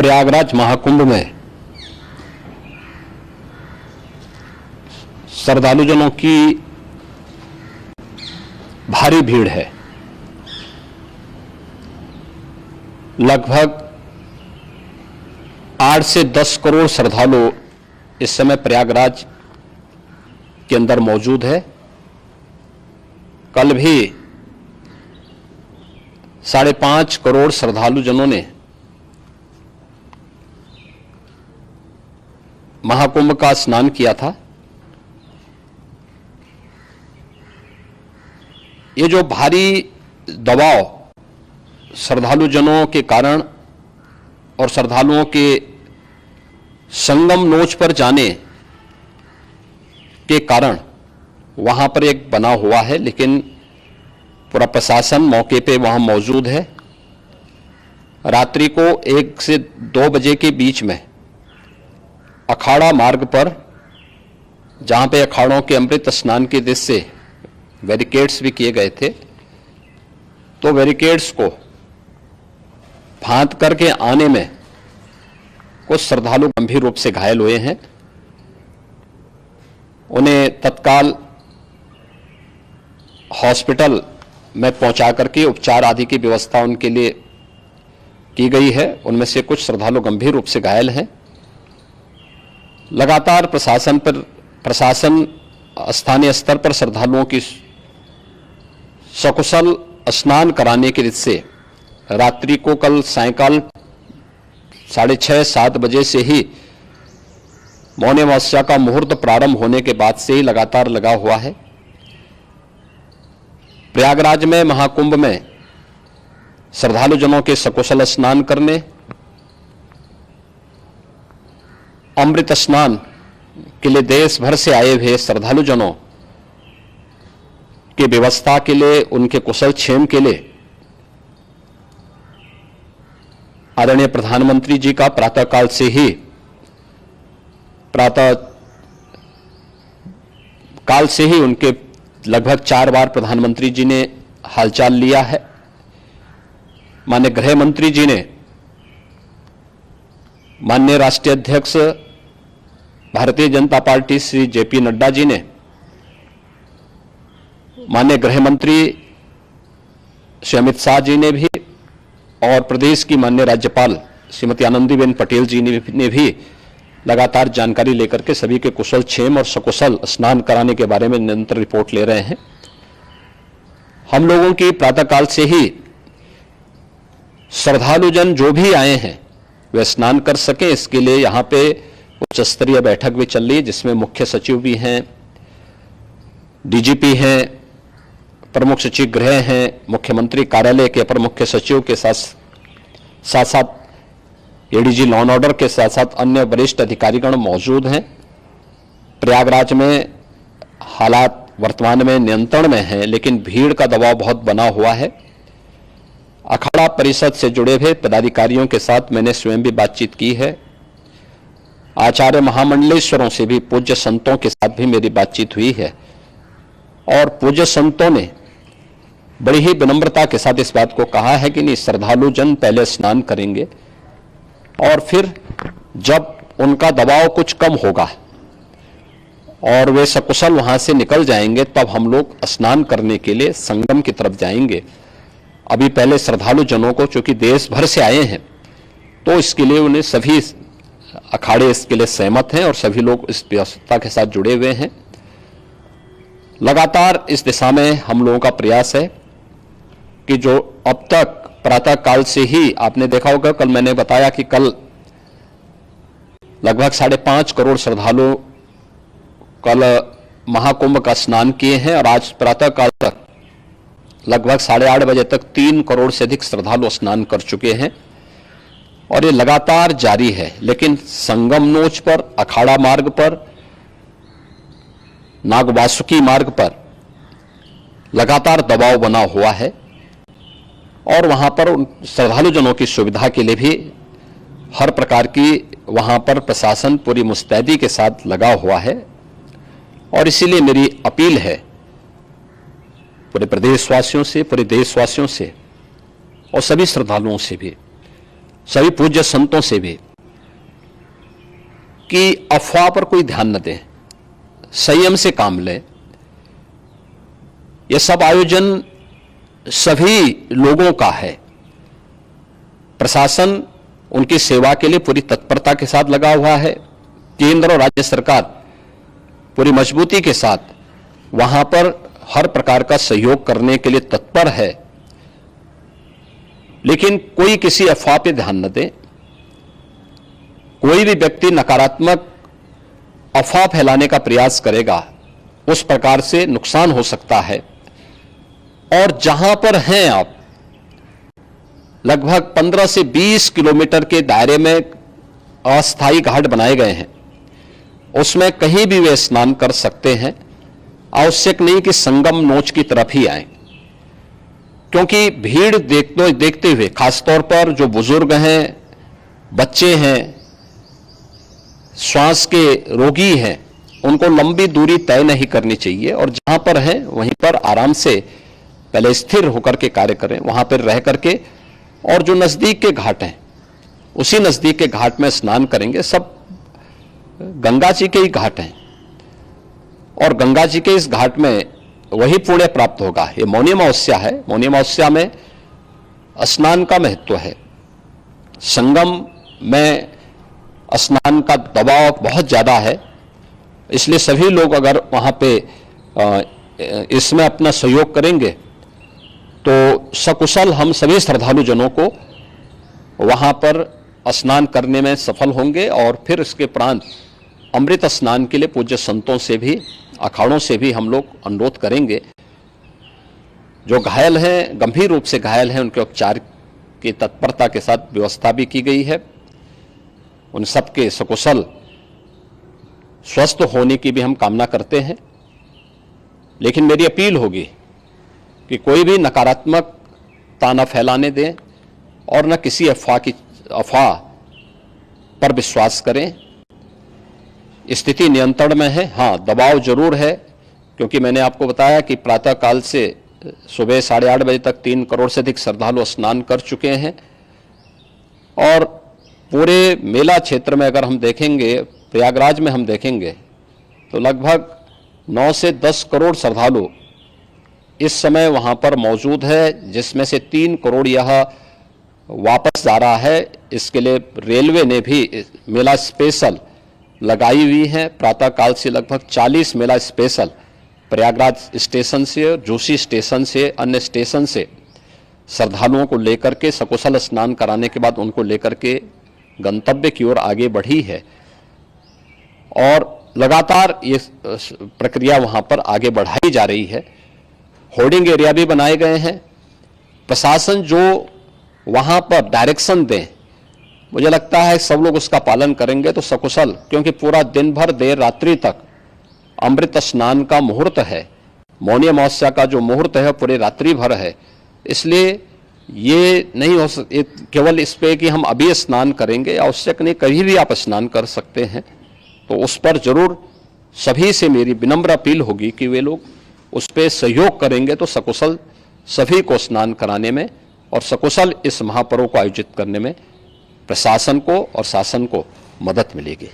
प्रयागराज महाकुंभ में श्रद्धालुजनों की भारी भीड़ है। लगभग 8 से 10 करोड़ श्रद्धालु इस समय प्रयागराज के अंदर मौजूद है। कल भी 5.5 करोड़ श्रद्धालुजनों ने महाकुंभ का स्नान किया था। ये जो भारी दबाव श्रद्धालुजनों के कारण और श्रद्धालुओं के संगम नोच पर जाने के कारण वहां पर एक बना हुआ है, लेकिन पूरा प्रशासन मौके पे वहां मौजूद है। रात्रि को 1 से 2 बजे के बीच में अखाड़ा मार्ग पर, जहां पे अखाड़ों के अमृत स्नान के दृश्य से बैरिकेड्स भी किए गए थे, तो बैरिकेड्स को फांद करके आने में कुछ श्रद्धालु गंभीर रूप से घायल हुए हैं। उन्हें तत्काल हॉस्पिटल में पहुंचा करके उपचार आदि की व्यवस्था उनके लिए की गई है। उनमें से कुछ श्रद्धालु गंभीर रूप से घायल हैं। लगातार प्रशासन स्थानीय स्तर पर श्रद्धालुओं की सकुशल स्नान कराने के दृष्टि से रात्रि को कल सायंकाल 6:30-7 बजे से ही मौनी अमावस्या का मुहूर्त प्रारंभ होने के बाद से ही लगातार लगा हुआ है। प्रयागराज में महाकुंभ में श्रद्धालुजनों के सकुशल स्नान करने, अमृत स्नान के लिए देश भर से आए हुए श्रद्धालुजनों की व्यवस्था के लिए, उनके कुशल क्षेम के लिए आदरणीय प्रधानमंत्री जी का प्रातःकाल से ही उनके लगभग 4 बार प्रधानमंत्री जी ने हालचाल लिया है। माननीय गृह मंत्री जी ने, माननीय राष्ट्रीय अध्यक्ष भारतीय जनता पार्टी श्री जेपी नड्डा जी ने, माननीय गृह मंत्री श्री अमित शाह जी ने भी, और प्रदेश की माननीय राज्यपाल श्रीमती आनंदीबेन पटेल जी ने भी लगातार जानकारी लेकर के सभी के कुशल क्षेम और सकुशल स्नान कराने के बारे में निरंतर रिपोर्ट ले रहे हैं। हम लोगों की प्रातःकाल से ही श्रद्धालुजन जो भी आए हैं वे स्नान कर सकें, इसके लिए यहाँ पे उच्च स्तरीय बैठक भी चल रही है, जिसमें मुख्य सचिव भी हैं, डीजीपी हैं, प्रमुख सचिव गृह हैं, मुख्यमंत्री कार्यालय के अपर मुख्य सचिव के साथ एडीजी लॉ एंड ऑर्डर के साथ साथ अन्य वरिष्ठ अधिकारीगण मौजूद हैं। प्रयागराज में हालात वर्तमान में नियंत्रण में हैं, लेकिन भीड़ का दबाव बहुत बना हुआ है। अखाड़ा परिषद से जुड़े हुए पदाधिकारियों के साथ मैंने स्वयं भी बातचीत की है। आचार्य महामंडलेश्वरों से भी, पूज्य संतों के साथ भी मेरी बातचीत हुई है, और पूज्य संतों ने बड़ी ही विनम्रता के साथ इस बात को कहा है कि नहीं, श्रद्धालु जन पहले स्नान करेंगे और फिर जब उनका दबाव कुछ कम होगा और वे सकुशल वहां से निकल जाएंगे, तब हम लोग स्नान करने के लिए संगम की तरफ जाएंगे। अभी पहले श्रद्धालु जनों को, चूंकि देश भर से आए हैं, तो इसके लिए उन्हें सभी अखाड़े इसके लिए सहमत हैं और सभी लोग इस व्यवस्था के साथ जुड़े हुए हैं। लगातार इस दिशा में हम लोगों का प्रयास है कि जो अब तक प्रातः काल से ही आपने देखा होगा, कल मैंने बताया कि कल लगभग 5.5 करोड़ श्रद्धालु कल महाकुंभ का स्नान किए हैं, और आज प्रातः काल तक लगभग 8:30 बजे तक 3 करोड़ से अधिक श्रद्धालु स्नान कर चुके हैं, और ये लगातार जारी है। लेकिन संगम नोच पर, अखाड़ा मार्ग पर, नागवासुकी मार्ग पर लगातार दबाव बना हुआ है, और वहां पर श्रद्धालुजनों की सुविधा के लिए भी हर प्रकार की वहां पर प्रशासन पूरी मुस्तैदी के साथ लगा हुआ है। और इसीलिए मेरी अपील है पूरे प्रदेशवासियों से, पूरे देशवासियों से और सभी श्रद्धालुओं से भी सभी पूज्य संतों से भी कि अफवाह पर कोई ध्यान न दें, संयम से काम लें। यह सब आयोजन सभी लोगों का है। प्रशासन उनकी सेवा के लिए पूरी तत्परता के साथ लगा हुआ है। केंद्र और राज्य सरकार पूरी मजबूती के साथ वहां पर हर प्रकार का सहयोग करने के लिए तत्पर है। लेकिन कोई किसी अफवाह पे ध्यान न दे। कोई भी व्यक्ति नकारात्मक अफवाह फैलाने का प्रयास करेगा, उस प्रकार से नुकसान हो सकता है। और जहां पर हैं आप, लगभग 15 से 20 किलोमीटर के दायरे में अस्थायी घाट बनाए गए हैं, उसमें कहीं भी वे स्नान कर सकते हैं। आवश्यक नहीं कि संगम नोच की तरफ ही आए, क्योंकि भीड़ देखते हुए खासतौर पर जो बुजुर्ग हैं, बच्चे हैं, श्वास के रोगी हैं, उनको लंबी दूरी तय नहीं करनी चाहिए। और जहां पर हैं वहीं पर आराम से पहले स्थिर होकर के कार्य करें, वहां पर रह करके। और जो नजदीक के घाट हैं, उसी नजदीक के घाट में स्नान करेंगे। सब गंगा जी के ही घाट हैं और गंगा जी के इस घाट में वही पुण्य प्राप्त होगा। ये मौनी अमावस्या है। मौनी अमावस्या में स्नान का महत्व है। संगम में स्नान का दबाव बहुत ज्यादा है, इसलिए सभी लोग अगर वहां पे इसमें अपना सहयोग करेंगे तो सकुशल हम सभी श्रद्धालु जनों को वहां पर स्नान करने में सफल होंगे। और फिर इसके उपरांत अमृत स्नान के लिए पूज्य संतों से भी, अखाड़ों से भी हम लोग अनुरोध करेंगे। जो घायल हैं, गंभीर रूप से घायल हैं, उनके उपचार की तत्परता के साथ व्यवस्था भी की गई है। उन सबके सकुशल स्वस्थ होने की भी हम कामना करते हैं। लेकिन मेरी अपील होगी कि कोई भी नकारात्मकता न फैलाने दें और न किसी अफवाह पर विश्वास करें। स्थिति नियंत्रण में है। हाँ, दबाव जरूर है, क्योंकि मैंने आपको बताया कि प्रातःकाल से सुबह 8:30 बजे तक 3 करोड़ से अधिक श्रद्धालु स्नान कर चुके हैं। और पूरे मेला क्षेत्र में अगर हम देखेंगे, प्रयागराज में हम देखेंगे तो लगभग 9 से 10 करोड़ श्रद्धालु इस समय वहां पर मौजूद है, जिसमें से 3 करोड़ यह वापस जा रहा है। इसके लिए रेलवे ने भी मेला स्पेशल लगाई हुई है। प्रातःकाल से लगभग 40 मेला स्पेशल प्रयागराज स्टेशन से, जोशी स्टेशन से, अन्य स्टेशन से श्रद्धालुओं को लेकर के सकुशल स्नान कराने के बाद उनको लेकर के गंतव्य की ओर आगे बढ़ी है। और लगातार ये प्रक्रिया वहां पर आगे बढ़ाई जा रही है। होर्डिंग एरिया भी बनाए गए हैं। प्रशासन जो वहां पर डायरेक्शन दें, मुझे लगता है सब लोग उसका पालन करेंगे तो सकुशल, क्योंकि पूरा दिन भर देर रात्रि तक अमृत स्नान का मुहूर्त है। मौनी अमावस्या का जो मुहूर्त है पूरे रात्रि भर है। इसलिए ये नहीं हो केवल इस पे कि हम अभी स्नान करेंगे, आवश्यक नहीं, कभी भी आप स्नान कर सकते हैं। तो उस पर जरूर सभी से मेरी विनम्र अपील होगी कि वे लोग उस पर सहयोग करेंगे तो सकुशल सभी को स्नान कराने में और सकुशल इस महापर्व को आयोजित करने में प्रशासन को और शासन को मदद मिलेगी।